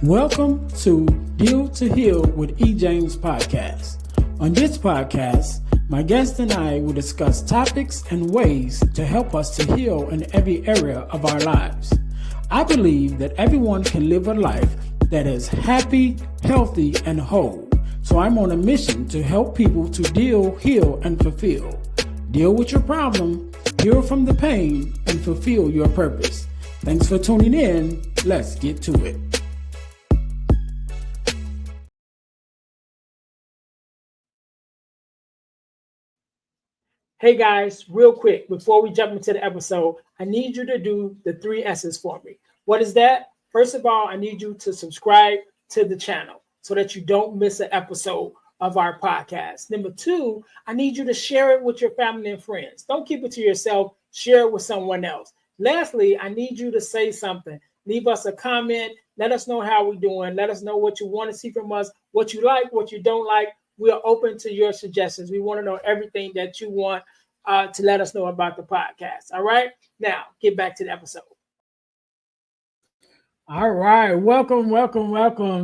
Welcome to Deal to Heal with E. James podcast. On this podcast, my guest and I will discuss topics and ways to help us to heal in every area of our lives. I believe that everyone can live a life that is happy, healthy, and whole. So I'm on a mission to help people to deal, heal, and fulfill. Deal with your problem, heal from the pain, and fulfill your purpose. Thanks for tuning in. Let's get to it. Hey guys, real quick, before we jump into the episode, I need you to do the 3 S's for me. What is that? First of all, I need you to subscribe to the channel so that you don't miss an episode of our podcast. Number 2, I need you to share it with your family and friends. Don't keep it to yourself. Share it with someone else. Lastly, I need you to say something. Leave us a comment. Let us know how we're doing. Let us know what you want to see from us, what you like, what you don't like. We are open to your suggestions. We want to know everything that you want to let us know about the podcast. All right. Now, get back to the episode. All right. Welcome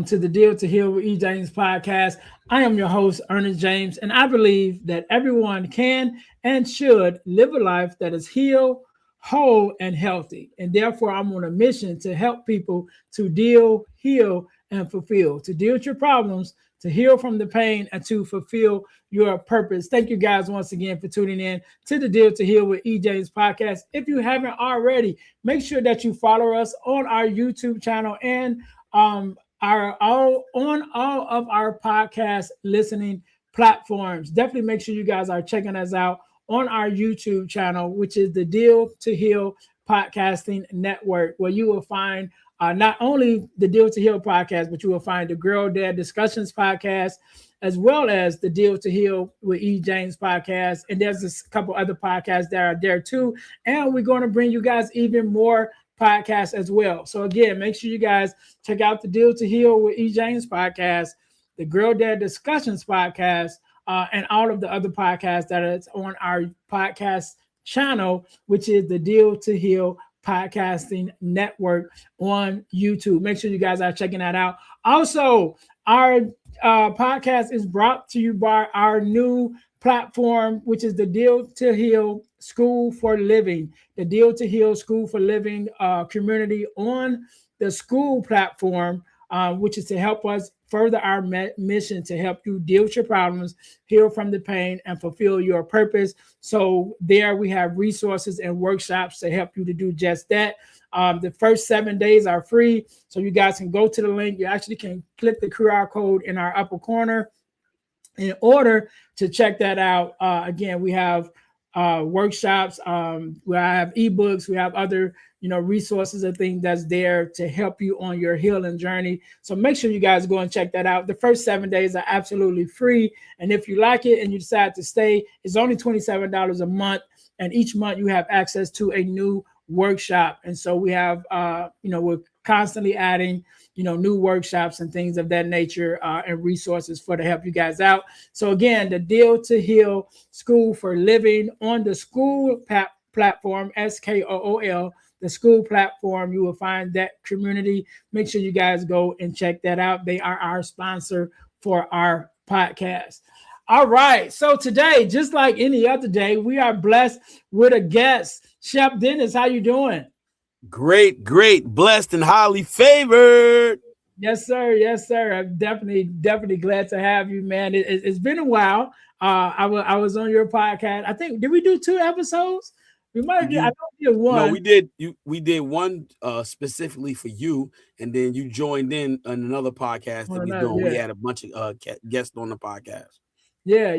to the Deal to Heal with E. James podcast. I am your host, Earnest James, and I believe that everyone can and should live a life that is healed, whole, and healthy. And therefore, I'm on a mission to help people to deal, heal, and fulfill, to deal with your problems, to heal from the pain, and to fulfill your purpose. Thank you guys once again for tuning in to the Deal to Heal with E. James podcast. If you haven't already, make sure that you follow us on our YouTube channel and on all of our podcast listening platforms. Definitely make sure you guys are checking us out on our YouTube channel, which is the Deal to Heal Podcasting Network, where you will find not only the Deal to Heal podcast, but you will find the Girl Dad Discussions podcast, as well as the Deal to Heal with E. James podcast. And there's a couple other podcasts that are there too. And we're going to bring you guys even more podcasts as well. So again, make sure you guys check out the Deal to Heal with E. James podcast, the Girl Dad Discussions podcast, and all of the other podcasts that are on our podcast channel, which is the Deal to Heal Podcasting Network on YouTube. Make sure you guys are checking that out. Also, our podcast is brought to you by our new platform, which is the Deal to Heal School for Living, the Deal to Heal School for Living community on the school platform, which is to help us further our mission to help you deal with your problems, heal from the pain, and fulfill your purpose. So there we have resources and workshops to help you to do just that. The first 7 days are free, so you guys can go to the link. You actually can click the QR code in our upper corner in order to check that out. Again, we have workshops, we have ebooks, we have other resources and things that's there to help you on your healing journey. So make sure you guys go and check that out. The first 7 days are absolutely free, and if you like it and you decide to stay, it's only $27 a month, and each month you have access to a new workshop. And so we have we're constantly adding new workshops and things of that nature and resources to help you guys out. So again, the Deal to Heal School for Living on the school platform, SKOOL, the school platform. You will find that community. Make sure you guys go and check that out. They are our sponsor for our podcast. All right. So today, just like any other day, we are blessed with a guest. Chef Dennis, how you doing? Great, blessed and highly favored. Yes, sir. I'm definitely glad to have you, man. It's been a while. I was on your podcast. I think, did we do 2 episodes? We might have. I did one. No, we did one specifically for you, and then you joined in on another podcast that we doing. Yeah. We had a bunch of guests on the podcast. Yeah.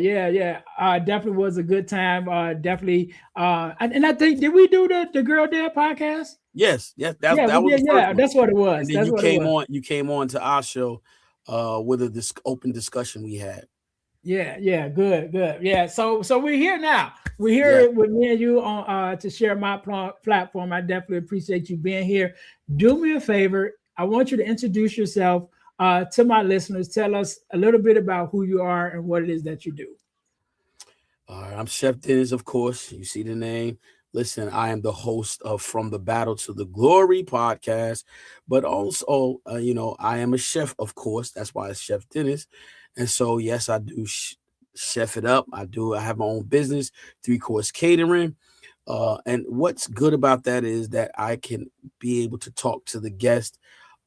Definitely was a good time. Definitely. And I think, did we do the Girl Dad podcast? Yes. That was the first one. That's what it was. And then you came on to our show with this open discussion we had. Yeah, good. Yeah, so we're here now. We're here with me and you on to share my platform. I definitely appreciate you being here. Do me a favor. I want you to introduce yourself to my listeners. Tell us a little bit about who you are and what it is that you do. All right, I'm Chef Dennis, of course. You see the name. Listen, I am the host of From the Battle to the Glory podcast, but also, I am a chef, of course. That's why it's Chef Dennis. And so, yes, I do chef it up. I have my own business, 3-course catering. And what's good about that is that I can be able to talk to the guest,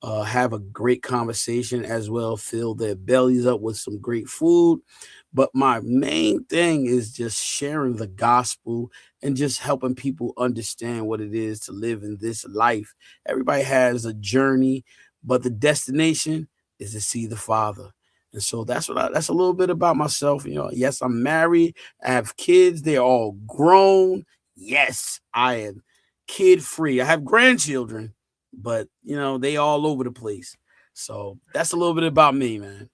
have a great conversation as well, fill their bellies up with some great food. But my main thing is just sharing the gospel and just helping people understand what it is to live in this life. Everybody has a journey, but the destination is to see the Father. And so that's a little bit about myself. Yes, I'm married. I have kids. They're all grown. Yes, I am kid free. I have grandchildren, but they all over the place. So that's a little bit about me, man.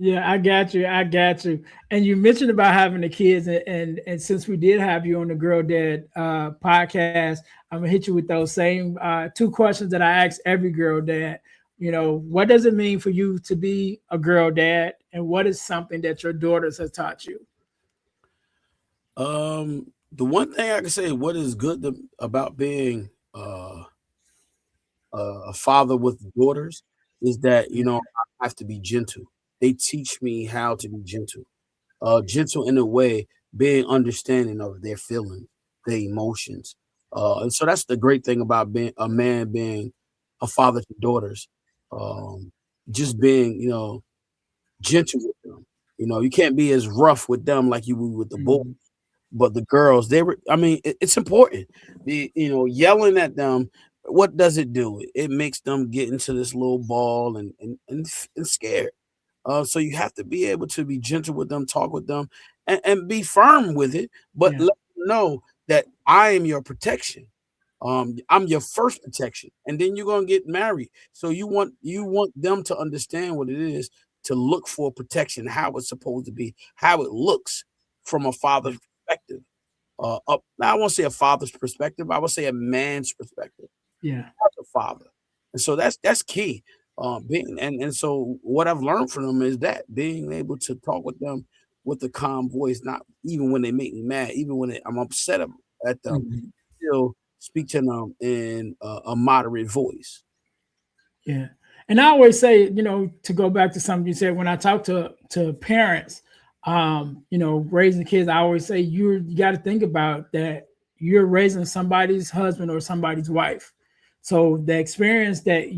Yeah, I got you. I got you. And you mentioned about having the kids, and since we did have you on the Girl Dad podcast, I'm gonna hit you with those same two questions that I ask every girl dad. What does it mean for you to be a girl dad, and what is something that your daughters have taught you? The one thing I can say, what is good about being a father with daughters, is that I have to be gentle. They teach me how to be gentle. Gentle in a way, being understanding of their feelings, their emotions. And so that's the great thing about being a man, being a father to daughters. Um, just being, gentle with them. You can't be as rough with them like you would with the boys. Mhm. But the girls, it's important. Yelling at them, what does it do? It makes them get into this little ball and scared. So you have to be able to be gentle with them, talk with them, and be firm with it, but Yeah. let them know that I am your protection. I'm your first protection, and then you're gonna get married. So you want them to understand what it is to look for protection, how it's supposed to be, how it looks from a father's perspective. Now I won't say a father's perspective, I would say a man's perspective Yeah. as a father. And so that's key. Being and so what I've learned from them is that being able to talk with them with a calm voice, not even when they make me mad, even when I'm upset at them, Mhm. still speak to them in a moderate voice. Yeah. And I always say, to go back to something you said, when I talk to parents, raising kids, I always say you got to think about that you're raising somebody's husband or somebody's wife. So the experience that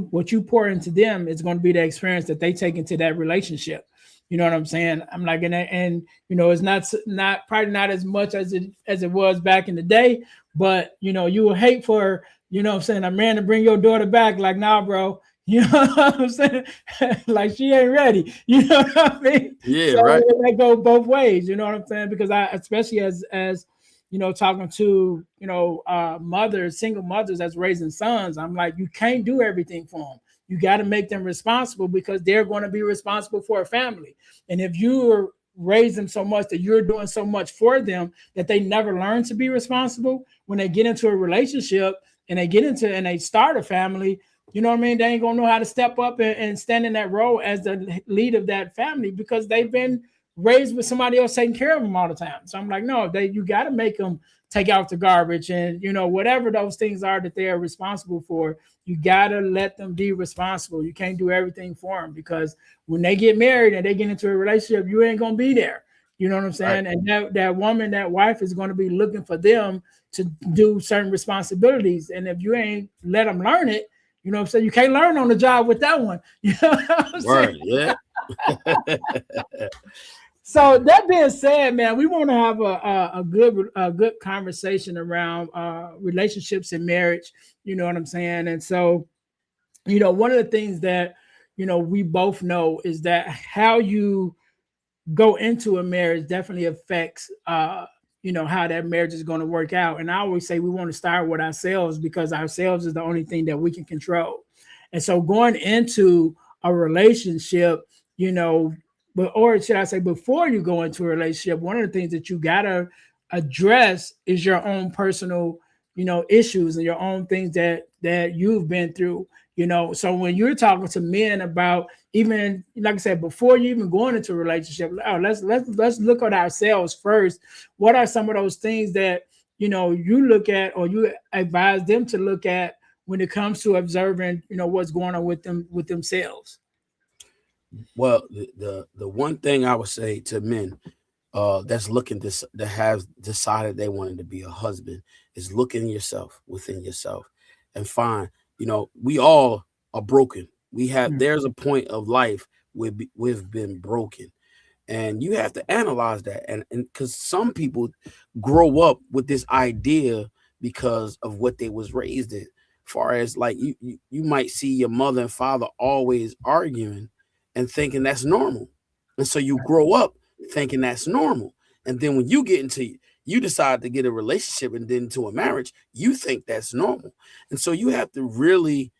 what you pour into them is going to be the experience that they take into that relationship. You know what I'm saying? I'm like, and it's not probably not as much as it was back in the day, but you will hate for what I'm saying, a man to bring your daughter back, like, nah, bro. You know what I'm saying? Like she ain't ready. You know what I mean? Yeah, So right. that go both ways. You know what I'm saying? Because I, especially as talking to mothers, single mothers that's raising sons, I'm like, you can't do everything for them. You got to make them responsible because they're going to be responsible for a family. And if you raise them so much that you're doing so much for them that they never learn to be responsible, when they get into a relationship and they start a family, you know what I mean? They ain't gonna know how to step up and stand in that role as the lead of that family because they've been raised with somebody else taking care of them all the time. So I'm like, no, you got to make them take out the garbage and whatever those things are that they are responsible for. You got to let them be responsible. You can't do everything for them because when they get married and they get into a relationship, you ain't gonna be there. You know what I'm Right. saying? And that woman, that wife is going to be looking for them to do certain responsibilities. And if you ain't let them learn it, you know what I'm saying? You can't learn on the job with that one. You know what I'm saying? Word, yeah. So that being said, man, we want to have a good conversation around relationships and marriage. You know what I'm saying? And so, one of the things that we both know is that how you go into a marriage definitely affects how that marriage is going to work out. And I always say we want to start with ourselves because ourselves is the only thing that we can control. And so going into a relationship, or should I say before you go into a relationship, one of the things that you gotta address is your own personal issues and your own things that you've been through. So when you're talking to men about, even like I said, before you even going into a relationship, let's look at ourselves first. What are some of those things that you look at, or you advise them to look at when it comes to observing, what's going on with them, with themselves? Well, the one thing I would say to men that's looking this that have decided they wanted to be a husband is look in yourself, within yourself, and find, we all are broken. There's a point of life where we've been broken, and you have to analyze that, and because some people grow up with this idea because of what they was raised in, far as like you might see your mother and father always arguing and thinking that's normal, and so you grow up thinking that's normal, and then when you decide to get a relationship and then to a marriage, you think that's normal, and so you have to really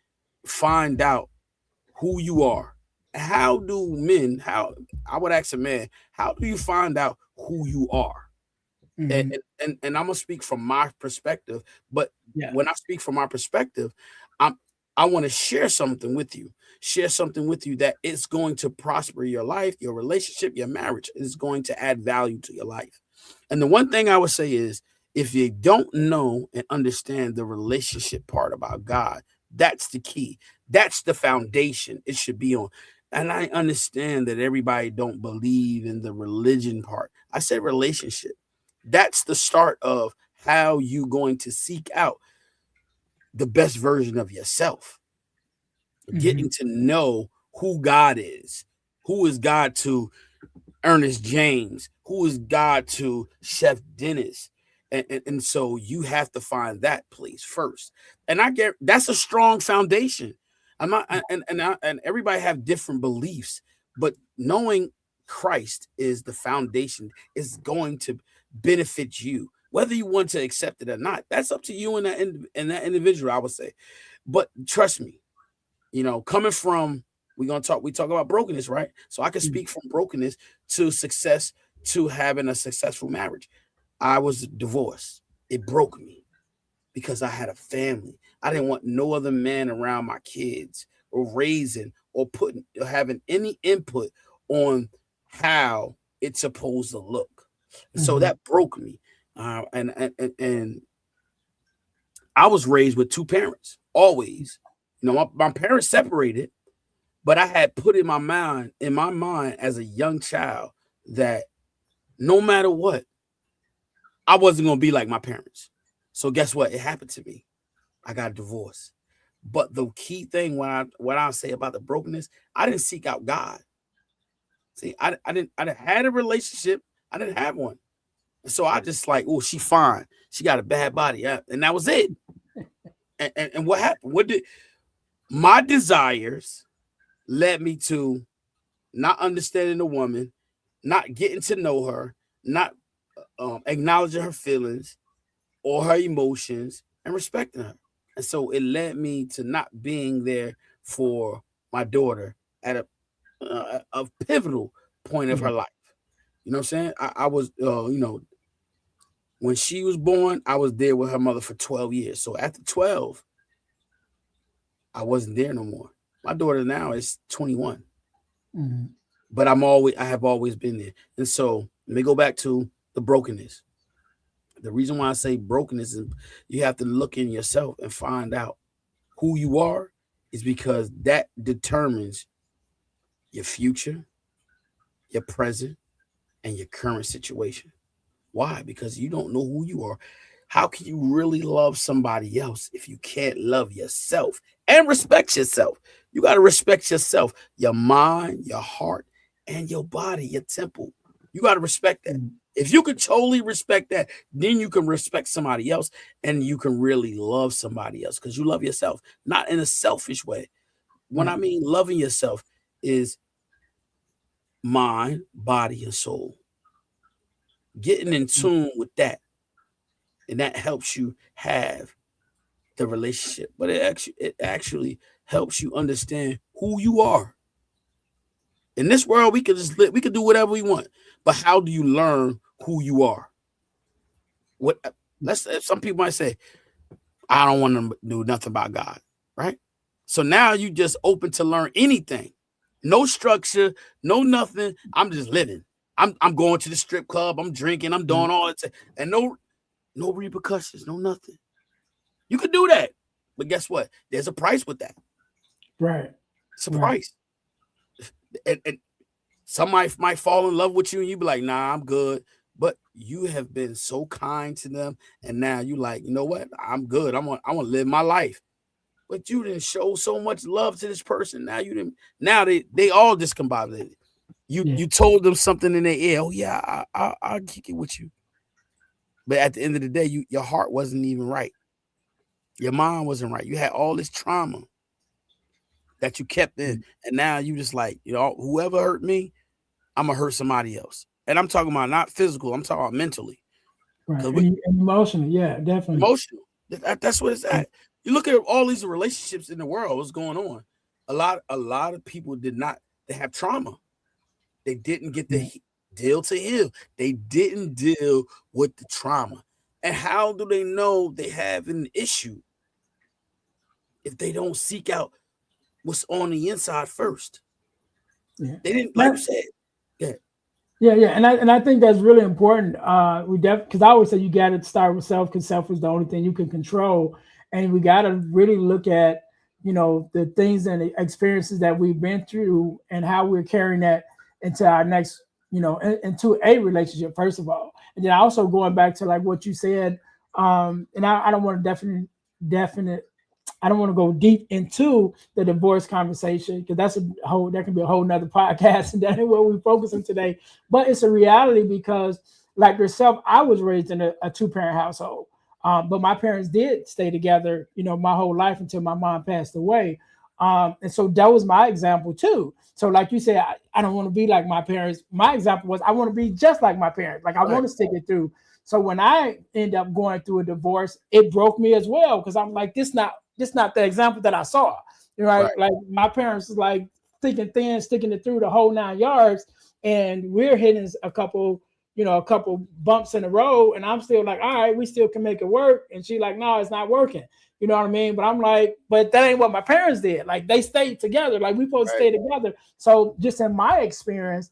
find out who you are. How I would ask a man, how do you find out who you are? And Mm-hmm. I'm gonna speak from my perspective, but Yeah. when I speak from my perspective, I'm I want to share something with you that it's going to prosper your life, your relationship, your marriage is going to add value to your life. And the one thing I would say is, if you don't know and understand the relationship part about God, that's the key. That's the foundation it should be on. And I understand that everybody don't believe in the religion part. I said relationship. That's the start of how you going to seek out the best version of yourself. Mm-hmm. Getting to know who God is. Who is God to Earnest James? Who is God to Chef Dennis? And so you have to find that place first. And I get that's a strong foundation. I'm not and everybody have different beliefs, but knowing Christ is the foundation is going to benefit you, whether you want to accept it or not. That's up to you and that individual, I would say. But trust me, coming from we talk about brokenness, right? So I can speak from brokenness to success, to having a successful marriage. I was divorced. It broke me because I had a family. I didn't want no other man around my kids or raising or putting or having any input on how it's supposed to look. And so Mm-hmm. that broke me. And I was raised with two parents, always. My parents separated, but I had put in my mind as a young child that no matter what, I wasn't gonna be like my parents. So guess what? It happened to me. I got divorced. But the key thing what I say about the brokenness, I didn't seek out God. See, I didn't had a relationship. I didn't have one. So I just like, oh, she fine. She got a bad body. Yeah. And that was it. And what happened? What did my desires led me to not understanding the woman, not getting to know her, not acknowledging her feelings or her emotions and respecting her. And so it led me to not being there for my daughter at a pivotal point of Yeah. her life. You know what I'm saying? I was, when she was born, I was there with her mother for 12 years. So after 12, I wasn't there no more. My daughter now is 21, Mm-hmm. but I have always been there. And so let me go back to the brokenness. The reason why I say brokenness is you have to look in yourself and find out who you are, is because that determines your future, your present, and your current situation. Why? Because you don't know who you are. How can you really love somebody else if you can't love yourself and respect yourself? You got to respect yourself, your mind, your heart, and your body, your temple. You got to respect that. If you can totally respect that, then you can respect somebody else and you can really love somebody else because you love yourself, not in a selfish way. When Right. I mean loving yourself is mind, body, and soul. Getting in tune with that, and that helps you have the relationship. But it actually helps you understand who you are. In this world, we could just live, we could do whatever we want. But how do you learn who you are? What let's Some people might say, I don't want to do nothing about God, right? So now you just open to learn anything. No structure, no nothing. I'm just living. I'm going to the strip club, I'm drinking, I'm doing all that. And no repercussions, no nothing. You could do that, but guess what? There's a price with that. Right. It's a Right. price, and somebody might fall in love with you, and you be like, "Nah, I'm good." But you have been so kind to them, and now you like, you know what? I'm good. I want to live my life. But you didn't show so much love to this person. Now you didn't. Now they all discombobulated. Yeah. You told them something in their ear. Oh yeah, I'll kick it with you. But at the end of the day, your heart wasn't even right. Your mind wasn't right. You had all this trauma that you kept in, and now you just like, whoever hurt me, I'm gonna hurt somebody else. And I'm talking about not physical. I'm talking about mentally, Right. because And emotionally, yeah, definitely. emotional. That's what it's at. You look at all these relationships in the world. What's going on? A lot of people did not. They have trauma. They didn't get the Yeah. deal to heal. They didn't deal with the trauma. And how do they know they have an issue if they don't seek out what's on the inside first? Yeah. They didn't, like you That, said. Yeah, yeah, and I think that's really important. Because I always say you got to start with self, because self is the only thing you can control, and we got to really look at the things and the experiences that we've been through and how we're carrying that into our next into a relationship first of all, and then also going back to like what you said, and I don't want to definite I don't want to go deep into the divorce conversation because that can be a whole nother podcast, and that ain't what we're focusing today. But it's a reality because, like yourself, I was raised in a two-parent household, but my parents did stay together, my whole life until my mom passed away, and so that was my example too. So, like you said, I don't want to be like my parents. My example was I want to be just like my parents. Like I right, want to stick it through. So when I end up going through a divorce, it broke me as well because I'm like, this not the example that I saw. Right? right, Like my parents is like thick and thin, sticking it through the whole 9 yards, and we're hitting a couple bumps in the road, and I'm still like, all right, we still can make it work. And she like, no, it's not working. You know what I mean? But I'm like, but that ain't what my parents did. Like they stayed together. Like we supposed to right. stay together. So just in my experience,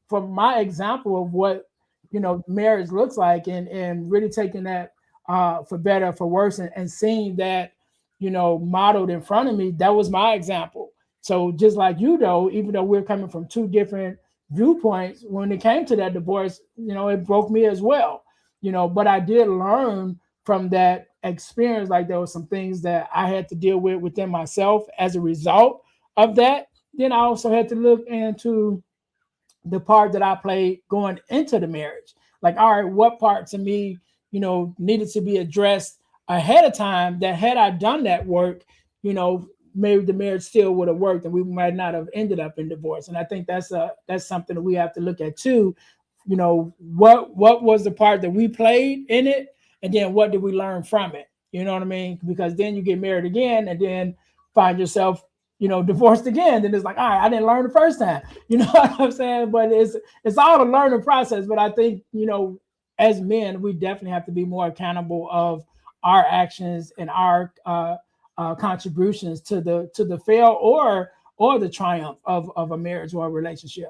from my example of what marriage looks like, and really taking that for better for worse, and seeing that modeled in front of me, that was my example. So just like even though we're coming from two different viewpoints, when it came to that divorce, it broke me as well. But I did learn from that experience. Like there were some things that I had to deal with within myself as a result of that. Then I also had to look into the part that I played going into the marriage. Like, all right, what parts of me, needed to be addressed ahead of time, that had I done that work, maybe the marriage still would have worked and we might not have ended up in divorce. And I think that's something that we have to look at too. What was the part that we played in it, and then what did we learn from it? You know what I mean? Because then you get married again and then find yourself divorced again. Then it's like, all right, I didn't learn the first time. You know what I'm saying? But it's all a learning process. But I think, as men, we definitely have to be more accountable of our actions and our contributions to the fail or the triumph of a marriage or a relationship.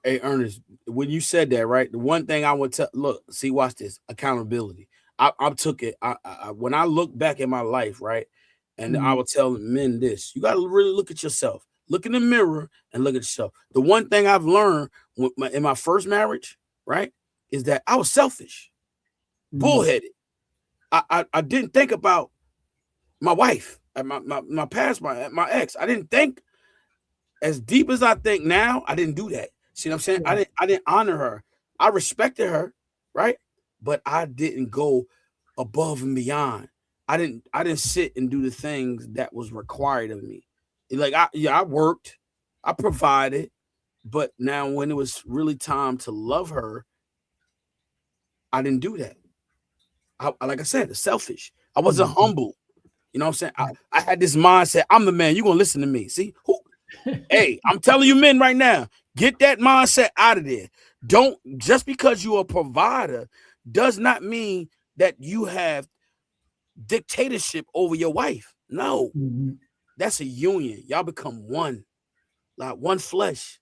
Hey, Ernest, when you said that, right? The one thing I would tell, look, see, watch this, accountability. I took it. When I look back at my life, right, and I Mm-hmm. would tell men this: you got to really look at yourself, look in the mirror, and look at yourself. The one thing I've learned in my first marriage, right, is that I was selfish, bullheaded. I didn't think about my wife, my past, my ex. I didn't think as deep as I think now. I didn't do that. See what I'm saying? Yeah. I didn't honor her. I respected her, right? But I didn't go above and beyond. I didn't sit and do the things that was required of me. Like I worked, I provided, but now when it was really time to love her, I didn't do that. Like I said, selfish. I wasn't Mhm. humble. You know what I'm saying? I had this mindset. I'm the man. You're gonna listen to me. See who? Hey, I'm telling you, men, right now, get that mindset out of there. Don't, just because you're a provider does not mean that you have dictatorship over your wife. No, Mhm. that's a union. Y'all become one, like one flesh.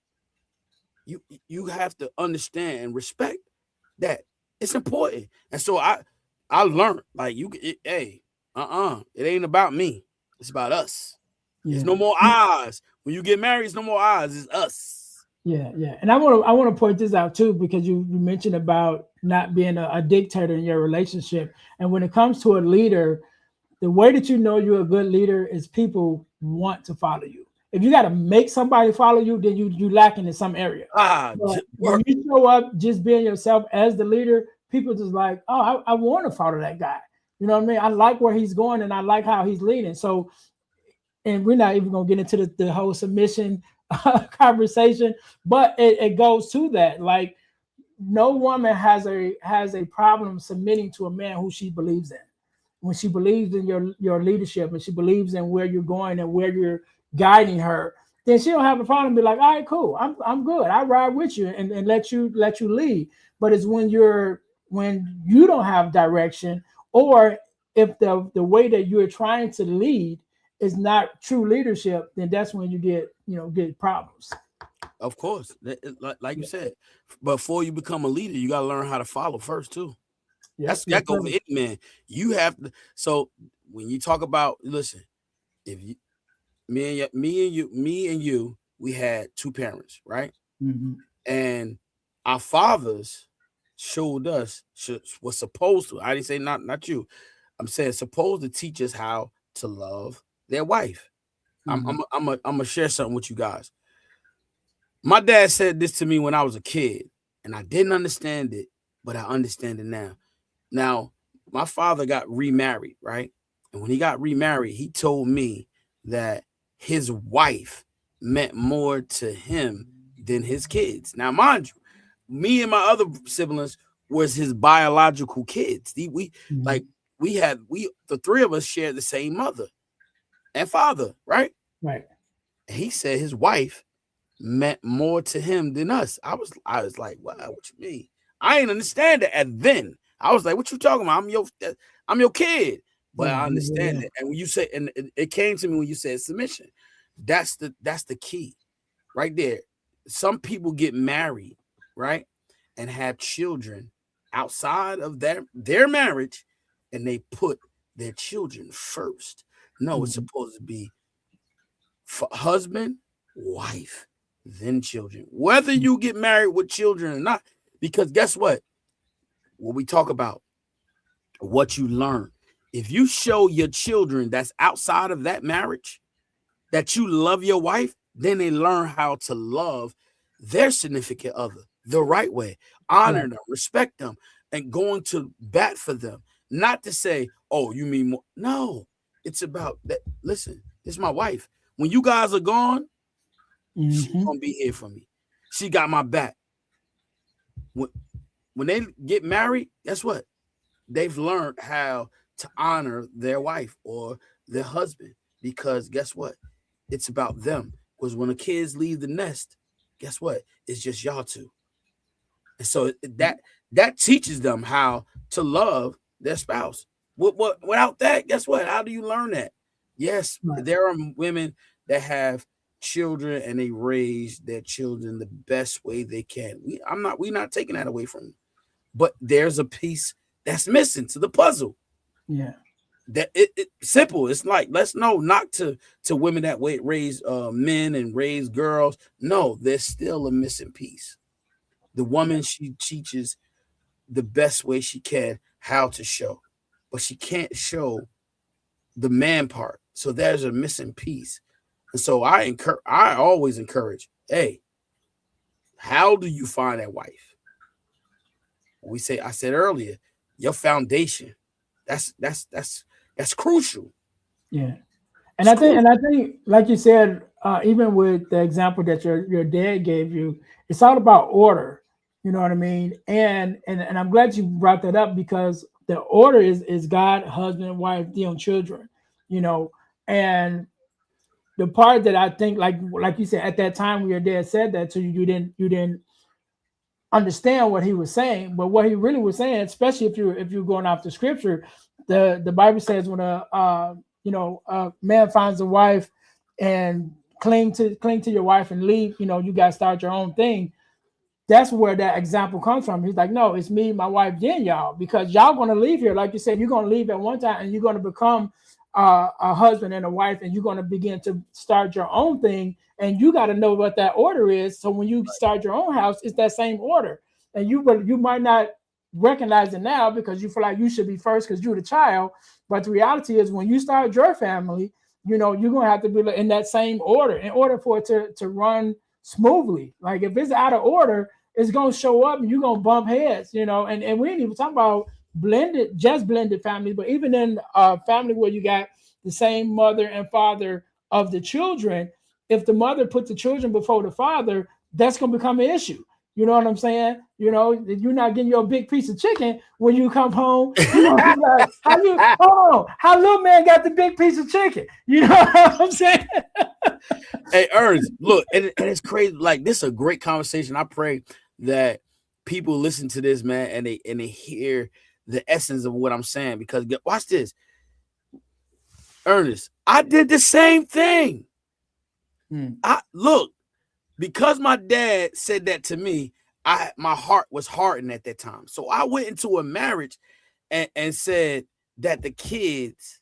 You have to understand and respect that it's important. And so I learned like hey, it ain't about me. It's about us. It's Yeah. no more eyes. When you get married, it's no more eyes. It's us. Yeah, yeah, and I want to point this out too because you mentioned about not being a dictator in your relationship, and when it comes to a leader, the way that you know you're a good leader is people want to follow you. If you got to make somebody follow you, then you lacking in some area. But when Work. you show up just being yourself as the leader, people just like, oh, I want to follow that guy. You know what I mean? I like where he's going and I like how he's leading. So, and we're not even gonna get into the whole submission conversation, but it goes to that. Like, no woman has a problem submitting to a man who she believes in. When she believes in your leadership and she believes in where you're going and where you're guiding her, then she don't have a problem. Be like, all right, cool, I'm good. I ride with you and let you lead. But it's when you don't have direction, or if the way that you're trying to lead is not true leadership, then that's when you get problems. Of course, like you said, before you become a leader, you got to learn how to follow first too. Yep. Yes, That goes sir. for any man. You have to. So when you talk about, listen, if you, me and you, we had two parents, right? Mhm. And our fathers showed us was supposed to. I didn't say not you. I'm saying supposed to teach us how to love their wife. Mhm. I'm gonna share something with you guys. My dad said this to me when I was a kid, and I didn't understand it, but I understand it now. Now, my father got remarried, right? And when he got remarried, he told me that his wife meant more to him than his kids. Now, mind you, me and my other siblings was his biological kids. We like Mhm. we the three of us shared the same mother and father, right? Right. And he said his wife meant more to him than us. I was like, wow, what you mean? I ain't understand it. And then I was like, what you talking about? I'm your kid. But Yeah. I Yeah. Yeah. understand Yeah. it. And when you say, and it came to me when you said submission. That's the key right there. Some people get married, right? And have children outside of their marriage, and they put their children first. No, it's Mhm. supposed to be husband, wife, then children. Whether you get married with children or not, because guess what? What we talk about, what you learn. If you show your children that's outside of that marriage that you love your wife, then they learn how to love their significant other the right way, Right. honor them, respect them, and going to bat for them. Not to say, oh, you mean more. No, it's about that. Listen, this is my wife. When you guys are gone, she's Mhm. gonna be here for me. She got my back. When, when they get married, guess what? They've learned how to honor their wife or their husband because guess what? It's about them. Because when the kids leave the nest, guess what? It's just y'all two. And so that teaches them how to love their spouse. Without that, guess what? How do you learn that? Yes, Right. there are women that have children and they raise their children the best way they can. We're not taking that away from them. But there's a piece that's missing to the puzzle. Yeah. That it simple. It's like let's know not to women that raise men and raise girls. No, there's still a missing piece. The Yeah. woman she teaches the best way she can how to show, but she can't show the man part. So there's a missing piece. And so I always encourage, hey, how do you find that wife? I said earlier, your foundation. That's crucial. Yeah. And It's I think, crucial. and I think, like you said, even with the example that your dad gave you, it's all about order. You know what I mean? And I'm glad you brought that up because the order is God, husband, wife, children. You know, and the part that I think, like you said, at that time when your dad said that to you, you didn't understand what he was saying, but what he really was saying, especially if you're going off the scripture, the Bible says when a man finds a wife and cling to your wife and leave, you got to start your own thing. that's where that example comes from. He's like, no, it's me, my wife, then y'all, because y'all going to leave here. Like you said, you're going to leave at one time and you're going to become a husband and a wife, and you're going to begin to start your own thing. And you got to know what that order is. So when you start your own house, it's that same order. And you might not recognize it now because you feel like you should be first because you're the child. But the reality is when you start your family, you're going to have to be in that same order in order for it to run smoothly. Like if it's out of order, it's gonna show up and you're gonna bump heads, and we ain't even talking about blended families, but even in a family where you got the same mother and father of the children, if the mother put the children before the father, that's gonna become an issue. You know what I'm saying? You're not getting your big piece of chicken when you come home. Like, how little man got the big piece of chicken? You know what I'm saying? Hey, Ernest, look, and it's crazy. Like, this is a great conversation. I pray that people listen to this, man, and they hear the essence of what I'm saying. Because watch this, Ernest. I did the same thing. I look, because my dad said that to me, my heart was hardened at that time. So I went into a marriage and said that the kids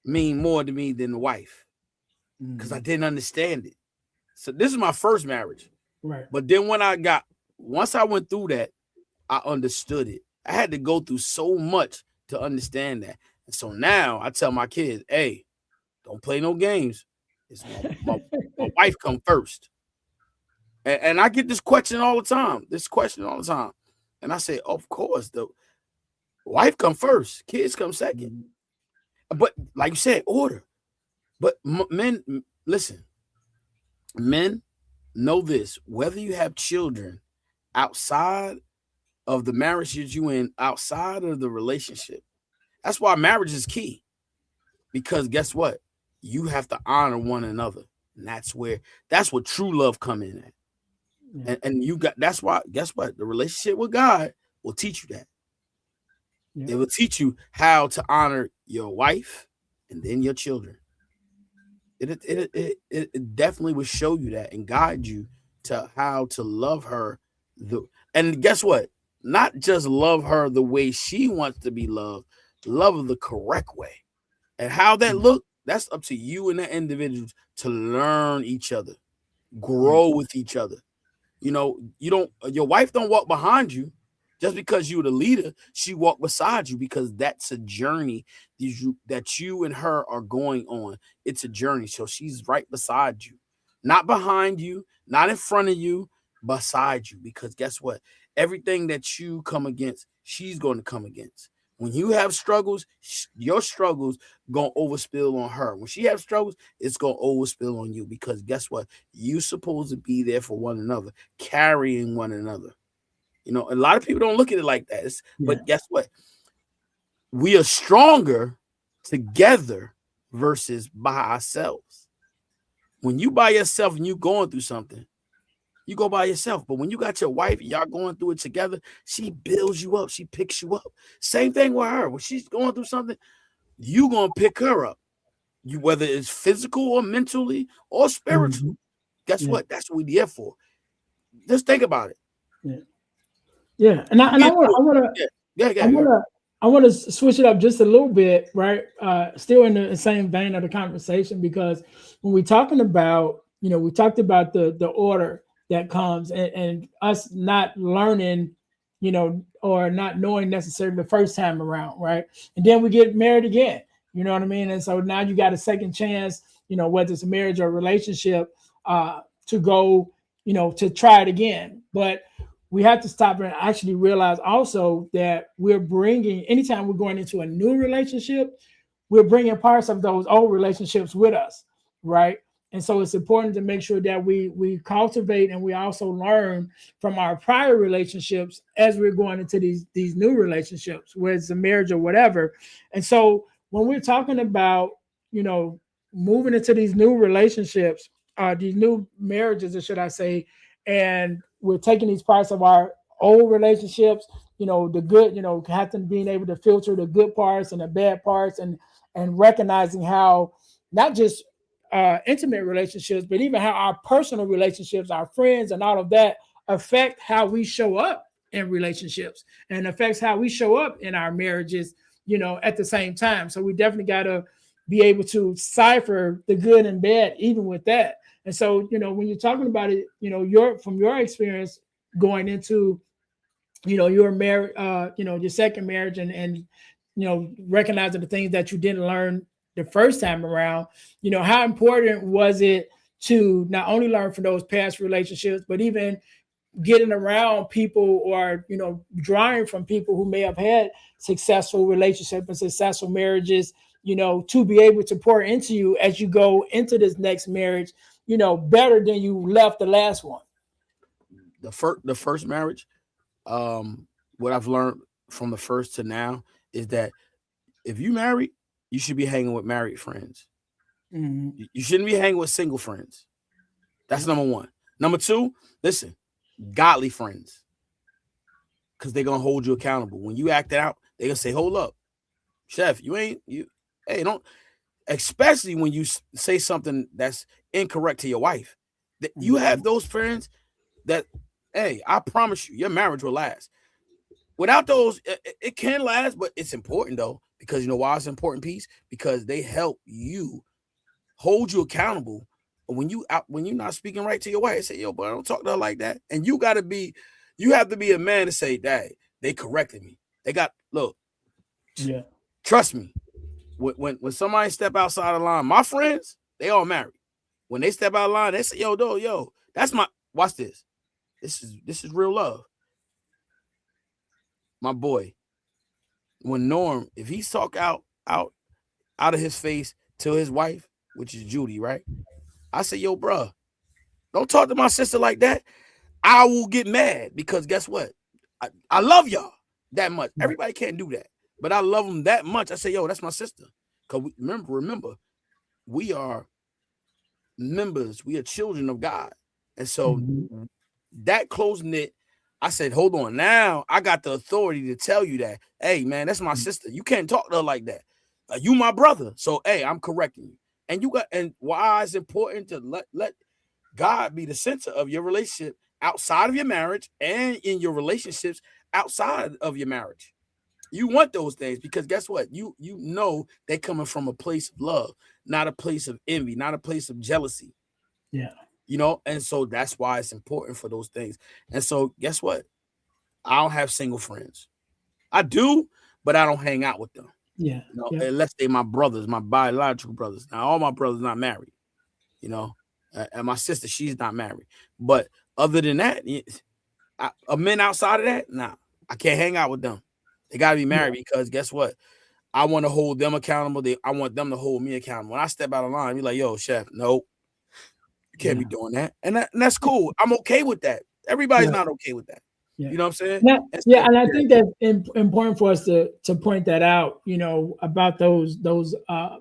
mean more to me than the wife. Because I didn't understand it. So this is my first marriage. Right. But then once I went through that, I understood it. I had to go through so much to understand that. And so now I tell my kids, hey, don't play no games. It's my wife come first. And I get this question all the time. And I say, of course, the wife come first. Kids come second. But like you said, order. But men, listen, men know this, whether you have children outside of the marriage that you in, outside of the relationship, that's why marriage is key. Because guess what? You have to honor one another. And that's where true love come in at. Yeah. And that's why, guess what? The relationship with God will teach you that. Yeah. It will teach you how to honor your wife and then your children. It definitely will show you that and guide you to how to love her. And guess what? Not just love her the way she wants to be loved, love her the correct way. And how that look, that's up to you and that individual to learn each other, grow with each other. Your wife don't walk behind you just because you're the leader. She walk beside you because that's a journey that you and her are going on. It's a journey. So she's right beside you, not behind you, not in front of you, beside you. Because guess what? Everything that you come against, she's going to come against. When you have struggles, your struggles going to overspill on her. When she has struggles, it's going to overspill on you. Because guess what? You're supposed to be there for one another, carrying one another. A lot of people don't look at it like that. But guess what? We are stronger together versus by ourselves. When you by yourself and you going through something, you go by yourself. But when you got your wife and y'all going through it together, she builds you up. She picks you up. Same thing with her. When she's going through something, you going to pick her up. Whether it's physical or mentally or spiritually. Guess what? That's what we're here for. Just think about it. Yeah. And I want to switch it up just a little bit, right? Still in the same vein of the conversation, because when we're talking about, we talked about the order that comes and us not learning, or not knowing necessarily the first time around, right? And then we get married again, you know what I mean? And so now you got a second chance, whether it's a marriage or a relationship, to go, to try it again. But we have to stop and actually realize also that anytime we're going into a new relationship, we're bringing parts of those old relationships with us, right? And so it's important to make sure that we cultivate and we also learn from our prior relationships as we're going into these new relationships, whether it's a marriage or whatever. And so when we're talking about, moving into these new relationships, these new marriages, or should I say, and we're taking these parts of our old relationships, the good, having being able to filter the good parts and the bad parts and recognizing how not just intimate relationships, but even how our personal relationships, our friends, and all of that affect how we show up in relationships and affects how we show up in our marriages, at the same time. So we definitely got to be able to cipher the good and bad, even with that. And so, when you're talking about it, from your experience going into, your marriage, your second marriage, and recognizing the things that you didn't learn the first time around, how important was it to not only learn from those past relationships, but even getting around people, or drawing from people who may have had successful relationships and successful marriages, to be able to pour into you as you go into this next marriage, better than you left the last one. The first marriage, what I've learned from the first to now is that if you married, you should be hanging with married friends. Mm-hmm. You shouldn't be hanging with single friends. That's number one. Number two, listen, godly friends, because they're gonna hold you accountable. When you act out, they're gonna say, "Hold up, chef, hey, don't." Especially when you say something that's incorrect to your wife, that you have those friends that, hey, I promise you, your marriage will last. Without those, it can last, but it's important though, because you know why it's an important piece? Because they help you, hold you accountable. When you're not speaking right to your wife, say, "Yo, boy, don't talk to her like that." And you have to be a man to say, "Dad, they corrected me. Look, Yeah. trust me. When somebody step outside the line, my friends, they all married. When they step out of line, they say, yo, that's my, watch this. This is real love. My boy, when Norm, if he talk out of his face to his wife, which is Judy, right? I say, yo, bruh, don't talk to my sister like that. I will get mad, because guess what? I love y'all that much. Everybody can't do that, but I love them that much. I say, yo, that's my sister. Because remember, we are members. We are children of God. And so that close knit, I said, hold on. Now I got the authority to tell you that, hey, man, that's my sister. You can't talk to her like that. You my brother. So, hey, I'm correcting you. And why it's important to let God be the center of your relationship outside of your marriage, and in your relationships outside of your marriage. You want those things, because guess what? You know they're coming from a place of love, not a place of envy, not a place of jealousy. Yeah. And so that's why it's important for those things. And so guess what? I don't have single friends. I do, but I don't hang out with them. Yeah. Unless they my brothers, my biological brothers. Now, all my brothers not married, and my sister, she's not married. But other than that, men outside of that, nah, I can't hang out with them. They got to be married, because guess what? I want to hold them accountable. I want them to hold me accountable. When I step out of line, be like, yo, chef, no, you can't be doing that. And that's cool. I'm okay with that. Everybody's not okay with that. Yeah. You know what I'm saying? And I think that's important for us to point that out, about those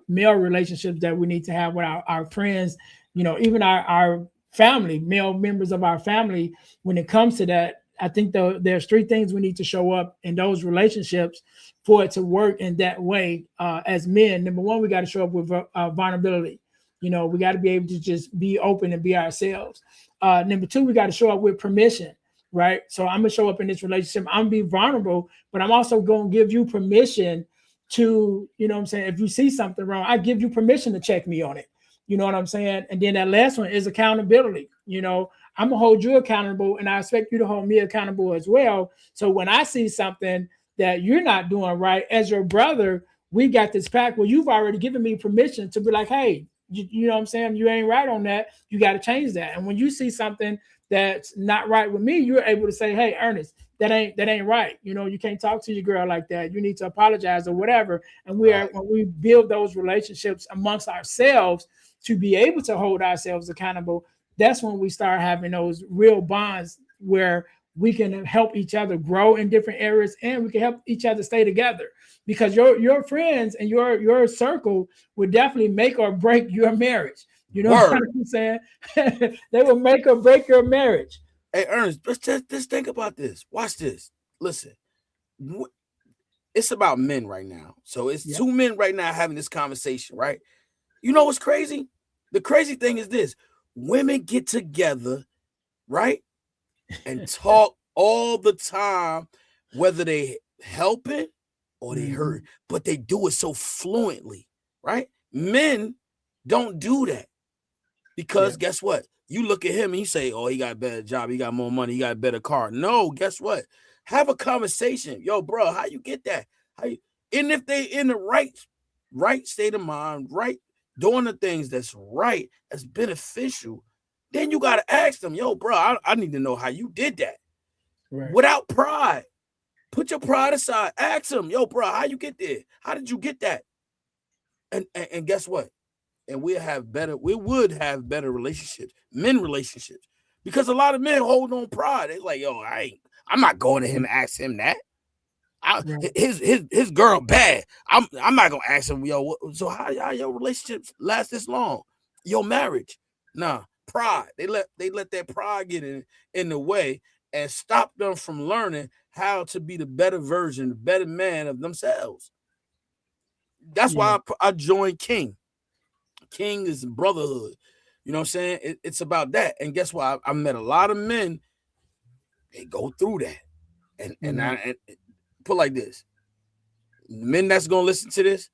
male relationships that we need to have with our friends, even our family, male members of our family. When it comes to that, I think there's three things we need to show up in those relationships for it to work in that way. As men, number one, we got to show up with vulnerability. We got to be able to just be open and be ourselves. Number two, we got to show up with permission. Right. So I'm going to show up in this relationship. I'm going to be vulnerable, but I'm also going to give you permission to, if you see something wrong, I give you permission to check me on it. You know what I'm saying? And then that last one is accountability. I'm going to hold you accountable, and I expect you to hold me accountable as well. So when I see something that you're not doing right, as your brother, we got this pact where you've already given me permission to be like, hey, you know what I'm saying? You ain't right on that. You got to change that. And when you see something that's not right with me, you're able to say, hey, Ernest, that ain't right. You can't talk to your girl like that. You need to apologize or whatever. And when we build those relationships amongst ourselves to be able to hold ourselves accountable, that's when we start having those real bonds where we can help each other grow in different areas, and we can help each other stay together, because your friends and your circle would definitely make or break your marriage. You know what I'm saying? They will make or break your marriage. Hey, Ernest, just think about this. Watch this. Listen, it's about men right now. So it's two men right now having this conversation, right? You know what's crazy? The crazy thing is this: women get together, right, and talk all the time, whether they helping or they hurt, but they do it so fluently, right? Men don't do that because guess what? You look at him and you say, "Oh, he got a better job, he got more money, he got a better car." No, guess what? Have a conversation, yo, bro. How you get that? How you, and if they in the right state of mind, right, doing the things that's right, that's beneficial, then you gotta ask them, yo, bro. I need to know how you did that without pride. Put your pride aside. Ask them, yo, bro, how you get there? How did you get that? And guess what? And we would have better relationships, men relationships. Because a lot of men hold on pride. They're like, yo, I'm not going to him and ask him that. His girl bad. I'm not gonna ask him, yo, so how your relationships last this long? Your marriage. Nah, pride. They let that pride get in the way and stop them from learning how to be the better version, the better man of themselves. That's why I joined King. King is brotherhood. You know what I'm saying? It's about that. And guess what? I met a lot of men. They go through that. And I put like this. Men that's gonna listen to this,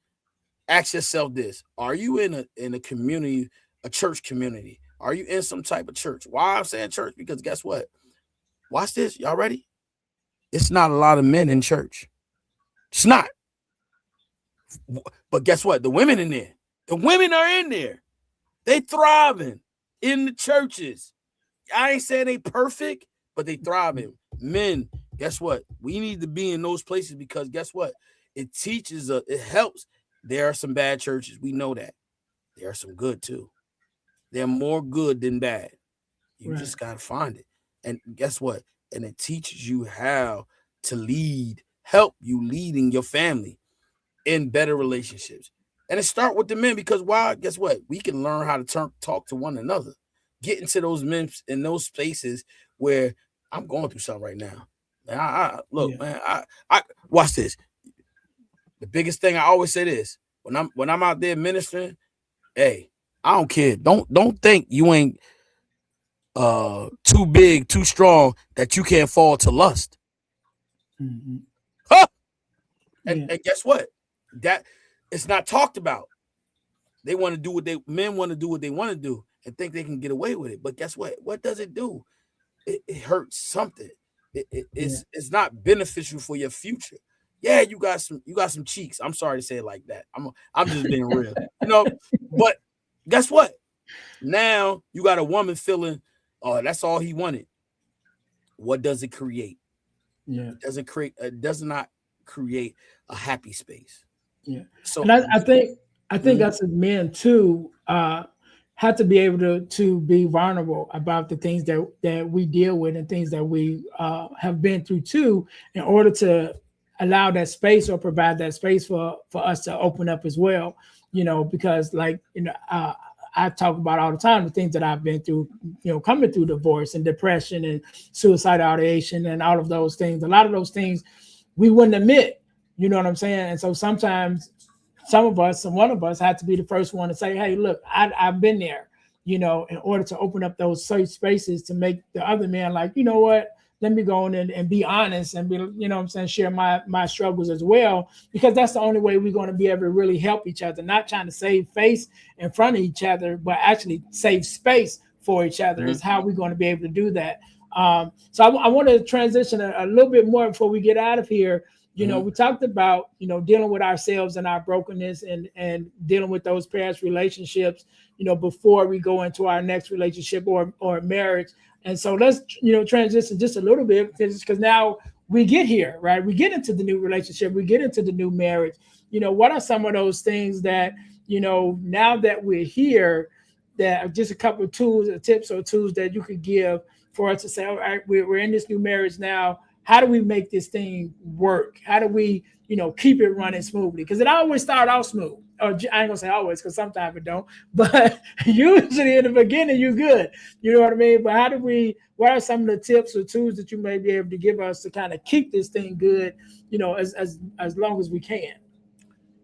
ask yourself this: are you in a community, a church community? Are you in some type of church? Why I'm saying church? Because guess what? Watch this. Y'all ready? It's not a lot of men in church. It's not. But guess what? The women in there. The women are in there. They thriving in the churches. I ain't saying they perfect, but they thriving. Men, guess what? We need to be in those places because guess what? It teaches us, it helps. There are some bad churches. We know that. There are some good too. They're more good than bad. You just got to find it. And guess what? And it teaches you how to lead, help you leading your family in better relationships. And it start with the men because why? Guess what? We can learn how to talk to one another. Get into those men in those spaces where I'm going through something right now. Man, man, I watch this. The biggest thing I always say this when I'm out there ministering, hey, I don't care. Don't think you ain't too big, too strong that you can't fall to lust. Huh? And guess what? That it's not talked about. They want to do men want to do what they want to do and think they can get away with it. But guess what? What does it do? It hurts something. It's not beneficial for your future. Yeah, you got some cheeks. I'm sorry to say it like that. I'm just being real, But guess what? Now you got a woman feeling, oh, that's all he wanted. What does it create? Yeah, it does not create a happy space. Yeah. So, and I think us as men too have to be able to be vulnerable about the things that we deal with and things that we have been through too, in order to allow that space or provide that space for us to open up as well. Because I talk about all the time the things that I've been through, coming through divorce and depression and suicidal ideation and all of those things. A lot of those things we wouldn't admit, you know what I'm saying? And so sometimes one of us had to be the first one to say, hey, look, I've been there, in order to open up those safe spaces to make the other man like, you know what, let me go in and be honest and be, share my struggles as well, because that's the only way we're going to be able to really help each other, not trying to save face in front of each other, but actually save space for each other is how we're going to be able to do that. So I want to transition a little bit more before we get out of here. We talked about, dealing with ourselves and our brokenness and dealing with those past relationships, before we go into our next relationship or marriage. And so let's, transition just a little bit because now we get here, right? We get into the new relationship, we get into the new marriage. What are some of those things that, now that we're here, that are just a couple of tools or tips or tools that you could give for us to say, all right, we're in this new marriage now. How do we make this thing work? How do we, keep it running smoothly? Because it always starts out smooth. Or I ain't gonna say always, because sometimes it don't. But usually in the beginning, you're good. You know what I mean? But what are some of the tips or tools that you may be able to give us to kind of keep this thing good, as long as we can?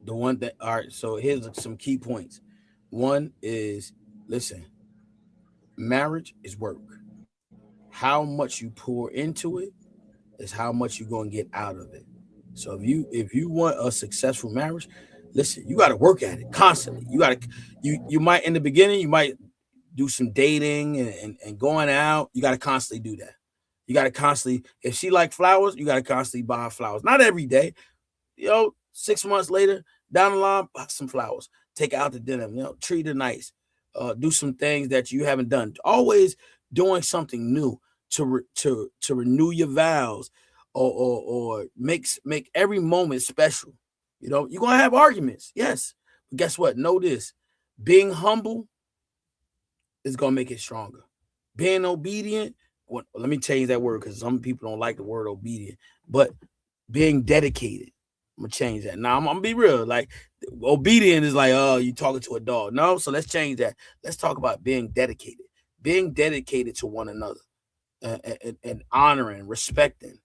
all right. So here's some key points. One is Listen, marriage is work. How much you pour into it is how much you're going to get out of it. So if you want a successful marriage, listen, you got to work at it constantly. You might in the beginning you might do some dating and going out. You got to constantly do that. You got to constantly, if she like flowers, you got to constantly buy her flowers. Not every day, 6 months later, down the line, buy some flowers. Take her out to dinner, treat her nice. Do some things that you haven't done. Always doing something new to renew your vows or make every moment special. You're gonna have arguments, yes. But guess what? Know this. Being humble is gonna make it stronger. Being obedient, let me change that word because some people don't like the word obedient, but being dedicated. I'm gonna change that. Now I'm gonna be real. Like obedient is like, oh, you talking to a dog. No, so let's change that. Let's talk about being dedicated. Being dedicated to one another and honoring, respecting.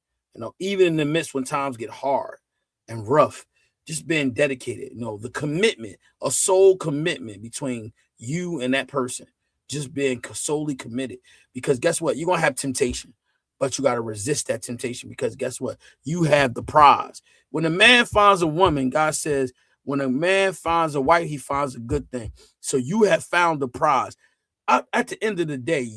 Even in the midst when times get hard and rough, just being dedicated. The commitment, a soul commitment between you and that person. Just being solely committed. Because guess what? You're gonna have temptation, but you got to resist that temptation because guess what? You have the prize. When a man finds a woman, God says, when a man finds a wife, he finds a good thing. So you have found the prize. At the end of the day,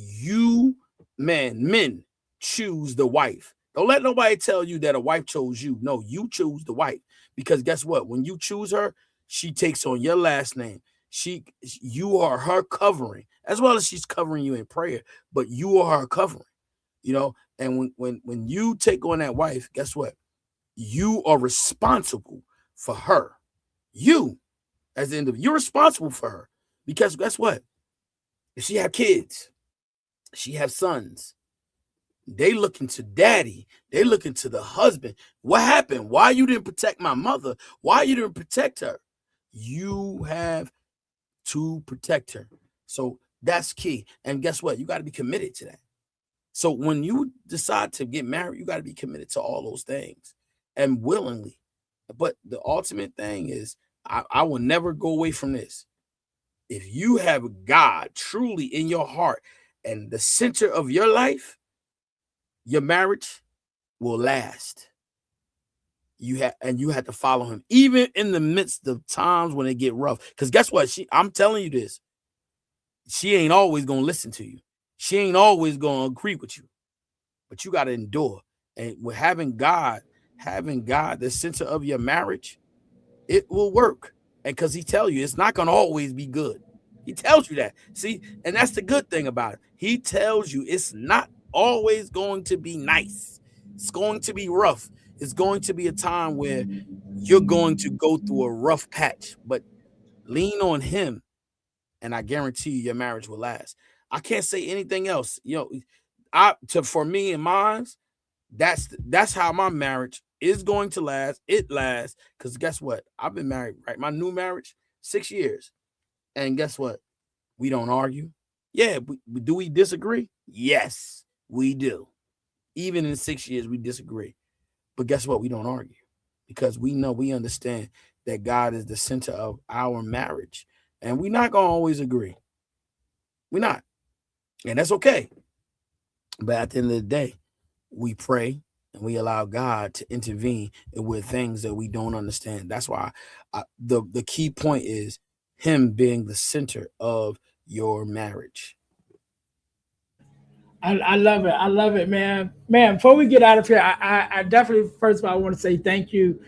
men choose the wife. Don't let nobody tell you that a wife chose you. No, you choose the wife. Because guess what? When you choose her, she takes on your last name. You are her covering, as well as she's covering you in prayer, but you are her covering. And when you take on that wife, guess what? You are responsible for her. You, as the end of you're responsible for her. Because guess what? If she have kids, she have sons. They looking to daddy. They looking to the husband. What happened? Why you didn't protect my mother? Why you didn't protect her? You have to protect her. So that's key. And guess what? You got to be committed to that. So when you decide to get married, you got to be committed to all those things and willingly. But the ultimate thing is, I will never go away from this. If you have God truly in your heart and the center of your life, your marriage will last. You have to follow him, even in the midst of times when it get rough. Because guess what? I'm telling you this. She ain't always gonna listen to you. She ain't always gonna agree with you. But you gotta endure. And with having God the center of your marriage, it will work. And because he tells you it's not gonna always be good. He tells you that. See, and that's the good thing about it. He tells you it's not always going to be nice. It's going to be rough. It's going to be a time where you're going to go through a rough patch, but lean on him, and I guarantee you your marriage will last. I can't say anything else. For me and mine, that's how my marriage is going to last. It lasts because guess what? I've been married, right? My new marriage, 6 years. And guess what? We don't argue. Yeah, do we disagree? Yes, we do. Even in 6 years, we disagree. But guess what? We don't argue because we understand that God is the center of our marriage. And we're not going to always agree. We're not. And that's okay. But at the end of the day, we pray and we allow God to intervene with things that we don't understand. That's why the key point is him being the center of your marriage. I love it. I love it, man. Man, before we get out of here, I definitely, first of all, I want to say thank you,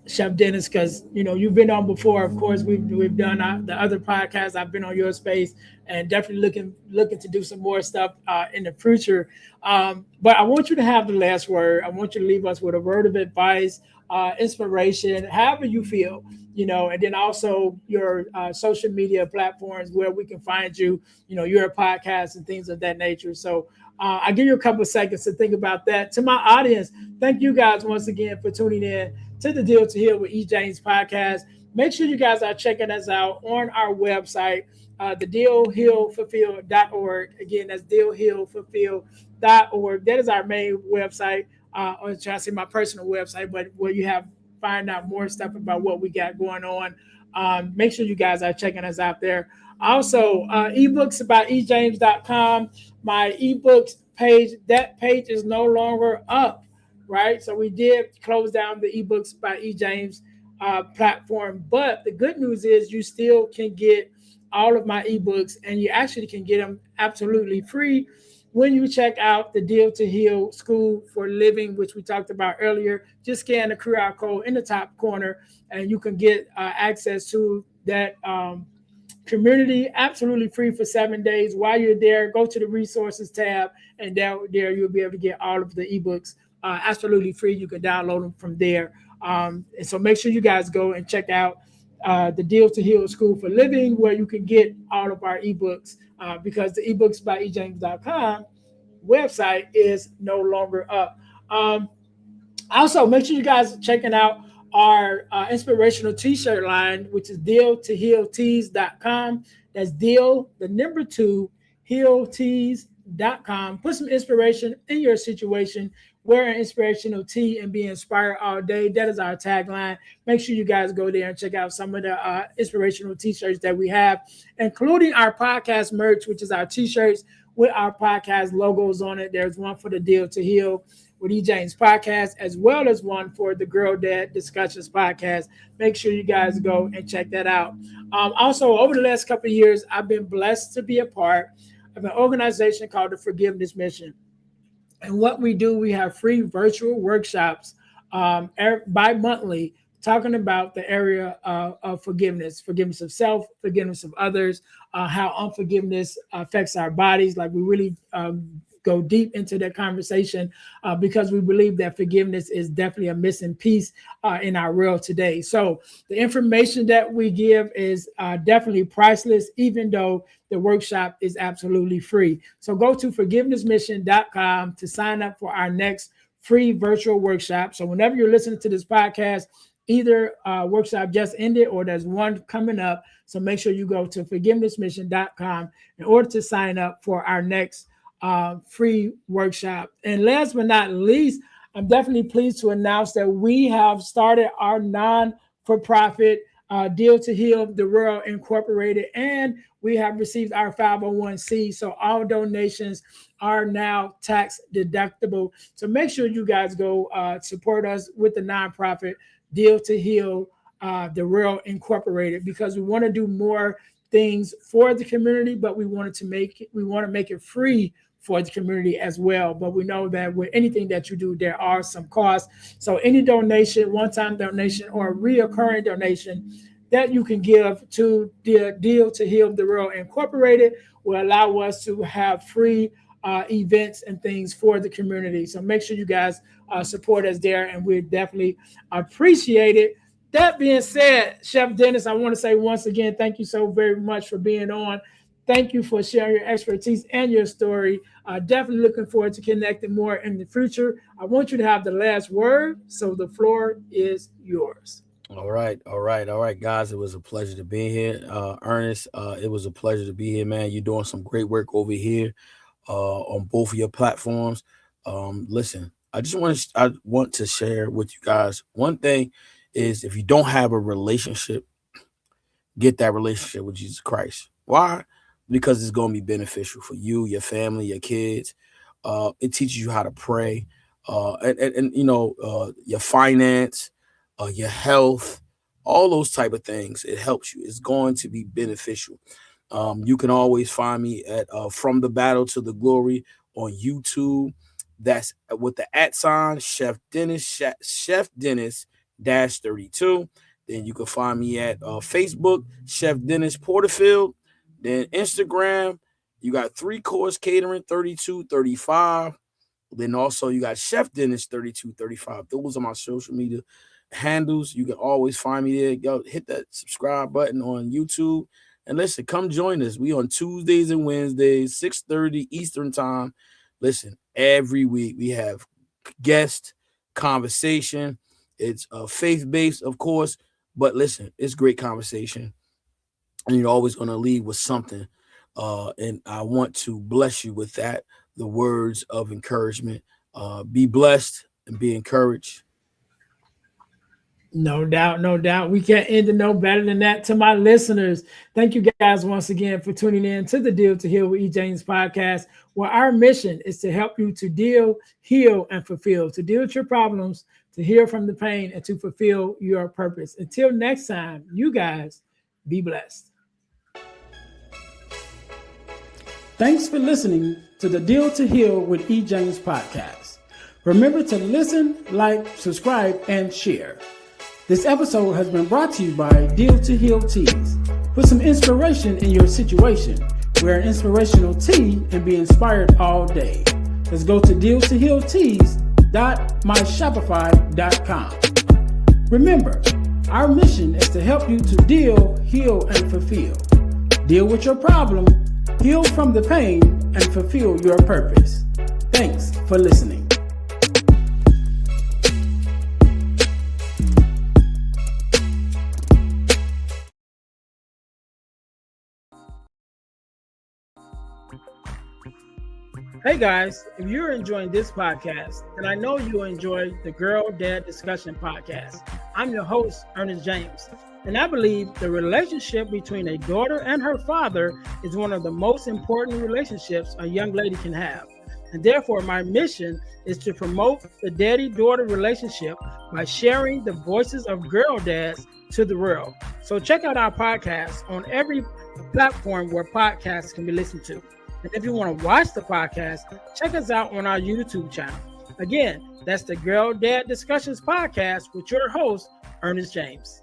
Chef Dennis, because you've been on before. Of course, we've done the other podcasts. I've been on your space, and definitely looking to do some more stuff in the future. But I want you to have the last word. I want you to leave us with a word of advice, inspiration, however you feel. And then also your social media platforms where we can find you, your podcast and things of that nature. So I'll give you a couple of seconds to think about that. To my audience, thank you guys once again for tuning in to the Deal to Heal with E. James podcast. Make sure you guys are checking us out on our website, the dealhealfulfill.org. Again, that's dealhealfulfill.org. That is our main website. Or trying to say my personal website, but where you have find out more stuff about what we got going on. Make sure you guys are checking us out there. Also, ebooks by ejames.com. My ebooks page, that page is no longer up, right? So we did close down the ebooks by ejames platform. But the good news is you still can get all of my ebooks, and you actually can get them absolutely free when you check out the Deal to Heal School for Living, which we talked about earlier. Just scan the QR code in the top corner, and you can get access to that community absolutely free for 7 days. While you're there, go to the resources tab, and there you'll be able to get all of the ebooks absolutely free. You can download them from there. And so make sure you guys go and check out the Deal to Heal School for Living, where you can get all of our ebooks, because the ebooks by ejames.com website is no longer up. Also, make sure you guys are checking out our inspirational t-shirt line, which is deal2healtees.com. That's deal, the number two, healtees.com. Put some inspiration in your situation. Wear an inspirational tee and be inspired all day. That is our tagline. Make sure you guys go there and check out some of the inspirational t-shirts that we have, including our podcast merch, which is our t-shirts with our podcast logos on it. There's one for the Deal to Heal with E. James podcast, as well as one for the Girl Dad Discussions podcast. Make sure you guys go and check that out. Also, over the last couple of years, I've been blessed to be a part of an organization called the Forgiveness Mission. And what we do, we have free virtual workshops bi-monthly, talking about the area of forgiveness, forgiveness of self, forgiveness of others, how unforgiveness affects our bodies. Like, we really go deep into that conversation because we believe that forgiveness is definitely a missing piece in our world today. So the information that we give is definitely priceless, even though the workshop is absolutely free. So go to forgivenessmission.com to sign up for our next free virtual workshop. So whenever you're listening to this podcast, either workshop just ended or there's one coming up. So make sure you go to forgivenessmission.com in order to sign up for our next free workshop. And last but not least, I'm definitely pleased to announce that we have started our non-for-profit Deal to Heal the World Incorporated, and we have received our 501c. So all donations are now tax deductible. So make sure you guys go support us with the nonprofit Deal to Heal the World Incorporated, because we want to do more things for the community, but we want to make it free for the community as well. But we know that with anything that you do, there are some costs. So any donation, one-time donation or a reoccurring donation that you can give to the Deal to Heal the World Incorporated will allow us to have free events and things for the community. So make sure you guys support us there, and we definitely appreciate it. That being said, Chef Dennis, I want to say once again, thank you so very much for being on. Thank you for sharing your expertise and your story. Definitely looking forward to connecting more in the future. I want you to have the last word, so the floor is yours. All right, guys. It was a pleasure to be here. Ernest, it was a pleasure to be here, man. You're doing some great work over here on both of your platforms. Listen, I want to share with you guys one thing is, if you don't have a relationship, get that relationship with Jesus Christ. Why? Because it's going to be beneficial for you, your family, your kids. It teaches you how to pray, and your finance, your health, all those type of things. It helps you. It's going to be beneficial. You can always find me at From the Battle to the Glory on YouTube. That's with the @ Chef Dennis, Chef Dennis -32. Then you can find me at Facebook, Chef Dennis Porterfield. Then Instagram, you got 3 Course Catering 3235. Then also you got Chef Dennis 3235. Those are my social media handles. You can always find me there. Go hit that subscribe button on YouTube. And listen, come join us. We on Tuesdays and Wednesdays, 6:30 Eastern time. Listen, every week we have guest conversation. It's faith-based, of course, but listen, it's great conversation. And you're always going to leave with something. And I want to bless you with that, the words of encouragement. Be blessed and be encouraged. No doubt, no doubt. We can't end it no better than that. To my listeners, thank you guys once again for tuning in to the Deal to Heal with E. James podcast, where our mission is to help you to deal, heal, and fulfill, to deal with your problems, to heal from the pain, and to fulfill your purpose. Until next time, you guys be blessed. Thanks for listening to the Deal to Heal with E. James podcast. Remember to listen, like, subscribe, and share. This episode has been brought to you by Deal to Heal Teas. Put some inspiration in your situation. Wear an inspirational tea and be inspired all day. Let's go to dealtohealteas.myshopify.com. Remember, our mission is to help you to deal, heal, and fulfill. Deal with your problem, heal from the pain, and fulfill your purpose. Thanks for listening. Hey guys, if you're enjoying this podcast, then I know you'll enjoy the Girl Dad Discussion podcast. I'm your host, Earnest James, and I believe the relationship between a daughter and her father is one of the most important relationships a young lady can have. And therefore, my mission is to promote the daddy-daughter relationship by sharing the voices of girl dads to the world. So check out our podcast on every platform where podcasts can be listened to. And if you want to watch the podcast, check us out on our YouTube channel. Again, that's the Girl Dad Discussions podcast with your host, Earnest James.